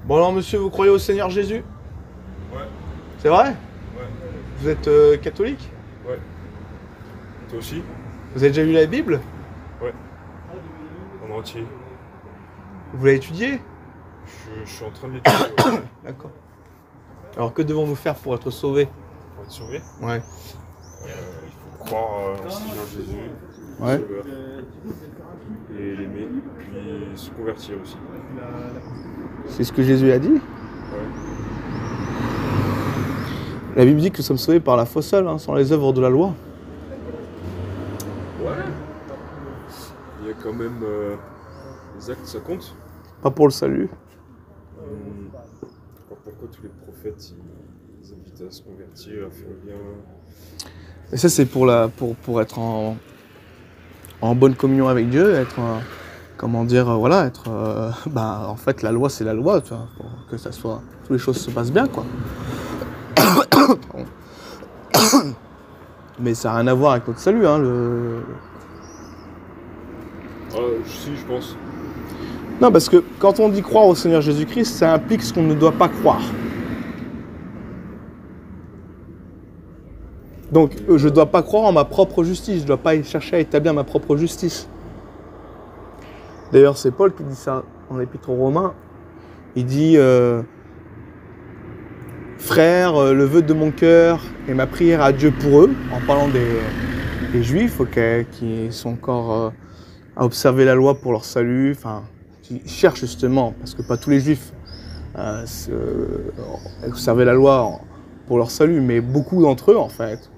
Bon alors monsieur, vous croyez au Seigneur Jésus? Ouais, C'est vrai? ouais, Vous êtes catholique? ouais. Toi aussi? Vous avez déjà lu la Bible? Ouais, en entier. Vous l'avez étudiée? Je suis en train de l'étudier, ouais. D'accord. Alors que devons-nous faire pour être sauvés? Pour être sauvé, Ouais. il faut croire en Seigneur Jésus, le Ouais. Sauveur, et l'aimer, puis se convertir aussi. C'est ce que Jésus a dit. Ouais. La Bible dit que nous sommes sauvés par la foi seule, hein, sans les œuvres de la loi. Ouais. Il y a quand même les actes, ça compte. Pas pour le salut. Pourquoi tous les prophètes ils invitent à se convertir, à faire le bien? Et ça c'est pour être en bonne communion avec Dieu, être comment dire, voilà, être en fait la loi c'est la loi, tu vois, pour que ça soit, toutes les choses se passent bien quoi. Pardon. Mais ça n'a rien à voir avec notre salut, hein, Ah, si, je pense. Non, parce que quand on dit croire au Seigneur Jésus-Christ, ça implique ce qu'on ne doit pas croire. Donc, je ne dois pas croire en ma propre justice, je ne dois pas chercher à établir ma propre justice. D'ailleurs, c'est Paul qui dit ça dans l'Épître aux Romains. Il dit frère, le vœu de mon cœur et ma prière à Dieu pour eux, en parlant des Juifs, qui sont encore à observer la loi pour leur salut, enfin, qui cherchent justement, parce que pas tous les Juifs observaient la loi pour leur salut, mais beaucoup d'entre eux, en fait,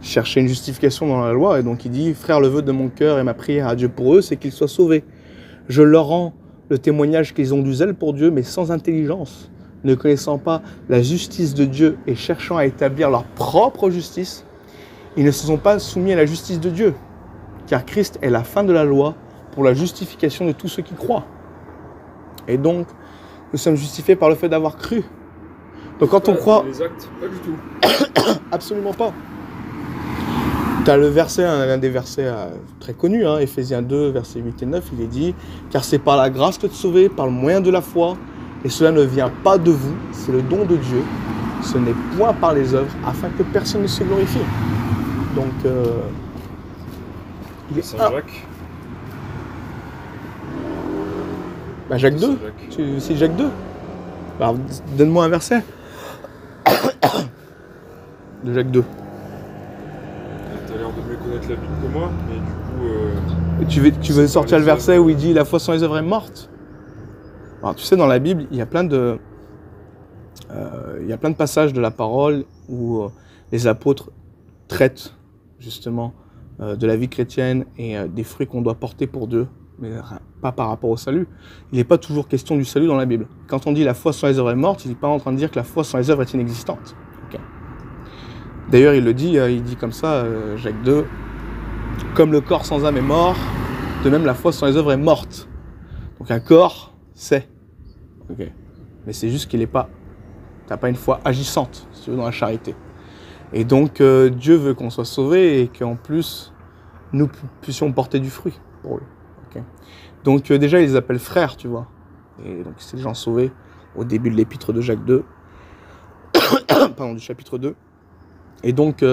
cherchaient une justification dans la loi, et donc il dit, frère, le vœu de mon cœur et ma prière à Dieu pour eux, c'est qu'ils soient sauvés. Je leur rends le témoignage qu'ils ont du zèle pour Dieu, mais sans intelligence, ne connaissant pas la justice de Dieu et cherchant à établir leur propre justice, ils ne se sont pas soumis à la justice de Dieu, car Christ est la fin de la loi pour la justification de tous ceux qui croient. Et donc, nous sommes justifiés par le fait d'avoir cru. Donc quand on croit... Les actes, pas du tout. Absolument pas. Tu as le verset, un des versets très connus, hein, Éphésiens 2, versets 8 et 9, il est dit « Car c'est par la grâce que tu es sauvé, par le moyen de la foi, et cela ne vient pas de vous, c'est le don de Dieu, ce n'est point par les œuvres, afin que personne ne se glorifie. » Donc, il est Saint-Jacques. Bah, Jacques 2, c'est Jacques 2. Alors, donne-moi un verset de Jacques 2. T'as l'air de mieux connaître la Bible que moi, mais du coup... Tu veux sortir le verset où il dit « La foi sans les œuvres est morte ». Alors, tu sais, dans la Bible, il y a plein de passages de la parole où les apôtres traitent justement de la vie chrétienne et des fruits qu'on doit porter pour Dieu, mais pas par rapport au salut. Il n'est pas toujours question du salut dans la Bible. Quand on dit « La foi sans les œuvres est morte », il n'est pas en train de dire que la foi sans les œuvres est inexistante. Okay. D'ailleurs, il dit comme ça, Jacques 2, « Comme le corps sans âme est mort, de même la foi sans les œuvres est morte. » Donc un corps, c'est. Okay. Mais c'est juste qu'il n'est pas... T'as pas une foi agissante, si tu veux, dans la charité. Et donc, Dieu veut qu'on soit sauvés et qu'en plus, nous puissions porter du fruit pour lui. Okay. Donc, déjà, ils les appellent frères, tu vois. Et donc, c'est des gens sauvés au début de l'épître de Jacques 2. Pardon, du chapitre 2. Et donc,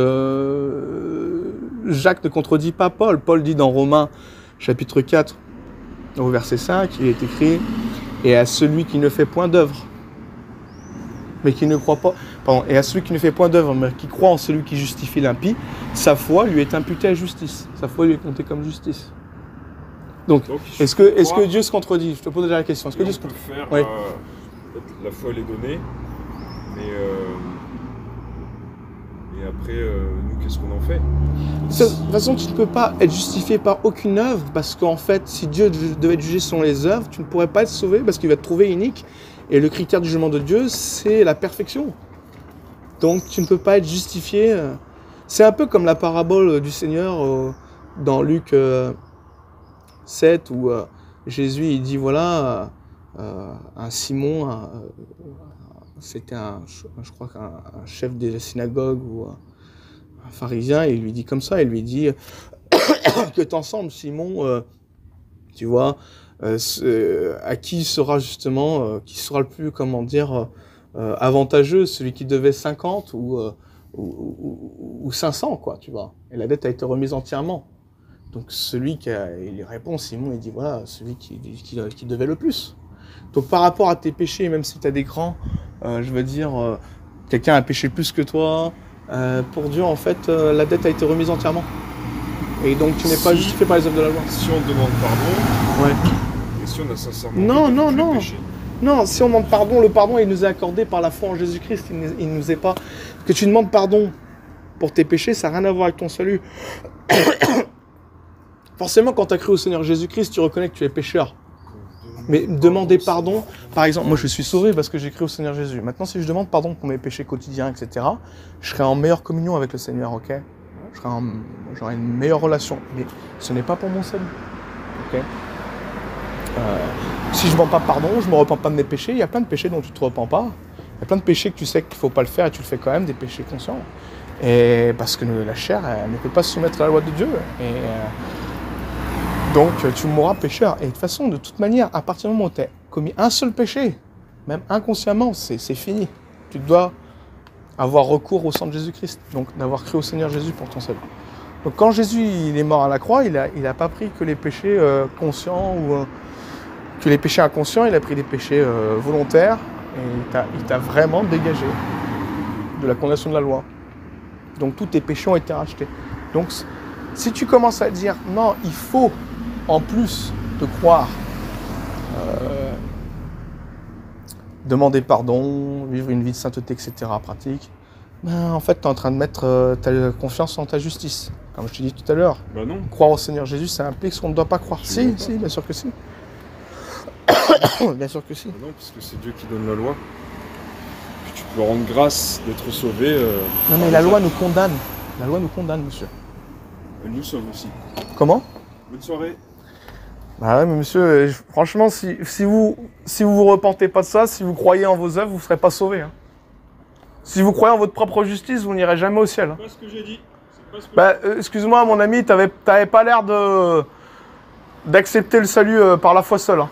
Jacques ne contredit pas Paul. Paul dit dans Romains, chapitre 4, au verset 5, il est écrit « Et à celui qui ne fait point d'œuvre, mais qui ne croit pas... » Pardon, « Et à celui qui ne fait point d'œuvre, mais qui croit en celui qui justifie l'impie, sa foi lui est imputée à justice. Sa foi lui est comptée comme justice. » Donc est-ce que Dieu se contredit? Je te pose déjà la question. Est-ce que Dieu se contredit? Ouais. La foi, elle est donnée, mais... Et après, nous, qu'est-ce qu'on en fait? De toute façon, tu ne peux pas être justifié par aucune œuvre, parce qu'en fait, si Dieu devait être jugé selon les œuvres, tu ne pourrais pas être sauvé, parce qu'il va te trouver unique. Et le critère du jugement de Dieu, c'est la perfection. Donc, tu ne peux pas être justifié. C'est un peu comme la parabole du Seigneur dans Luc 7, où Jésus il dit, voilà, un Simon, c'était je crois qu'un chef de la synagogue ou un pharisien, il lui dit comme ça, il lui dit que t'ensemble Simon, tu vois, à qui sera justement, qui sera le plus, comment dire, avantageux, celui qui devait 50 ou 500, quoi, tu vois. Et la dette a été remise entièrement. Donc celui il répond, Simon, il dit, voilà, celui qui devait le plus. Donc par rapport à tes péchés, même si tu as des grands, je veux dire, quelqu'un a péché plus que toi, pour Dieu, en fait, la dette a été remise entièrement. Et donc tu n'es pas justifié par les œuvres de la loi. Si on demande pardon, Ouais. et si on a sincèrement péché. Non, si on demande pardon, le pardon, il nous est accordé par la foi en Jésus-Christ. Il ne nous est pas... Que tu demandes pardon pour tes péchés, ça n'a rien à voir avec ton salut. Forcément, quand tu as cru au Seigneur Jésus-Christ, tu reconnais que tu es pécheur. Mais demander pardon, par exemple, moi je suis sauvé parce que j'ai cru au Seigneur Jésus. Maintenant, si je demande pardon pour mes péchés quotidiens, etc., je serai en meilleure communion avec le Seigneur, ok? J'aurai une meilleure relation. Mais ce n'est pas pour mon salut, ok? Si je ne demande pas pardon, je ne me repens pas de mes péchés. Il y a plein de péchés dont tu ne te repens pas. Il y a plein de péchés que tu sais qu'il ne faut pas le faire et tu le fais quand même, des péchés conscients. Et parce que la chair, elle ne peut pas se soumettre à la loi de Dieu. Et donc, tu mourras pécheur. Et de toute façon, de toute manière, à partir du moment où tu as commis un seul péché, même inconsciemment, c'est fini. Tu dois avoir recours au sang de Jésus-Christ. Donc, d'avoir cru au Seigneur Jésus pour ton salut. Donc, quand Jésus il est mort à la croix, il a pas pris que les péchés conscients ou... que les péchés inconscients, il a pris des péchés volontaires et il t'a vraiment dégagé de la condamnation de la loi. Donc tous tes péchés ont été rachetés. Donc si tu commences à dire non, il faut en plus de croire, demander pardon, vivre une vie de sainteté, etc. pratique, ben, en fait tu es en train de mettre ta confiance en ta justice. Comme je te dis tout à l'heure, Bah non. Croire au Seigneur Jésus, ça implique ce qu'on ne doit pas croire. Si, bien sûr que si. Bien sûr que si. Non, parce que c'est Dieu qui donne la loi. Puis tu peux rendre grâce d'être sauvé. Non mais la loi nous condamne. La loi nous condamne, monsieur. Elle nous sauve aussi. Comment? Bonne soirée. Bah ouais, mais monsieur, franchement, si vous repentez pas de ça, si vous croyez en vos œuvres, vous ne serez pas sauvé. Hein. Si vous croyez en votre propre justice, vous n'irez jamais au ciel. Hein. C'est pas ce que j'ai dit. Bah, excuse-moi, mon ami, t'avais pas l'air d'accepter le salut par la foi seule. Hein.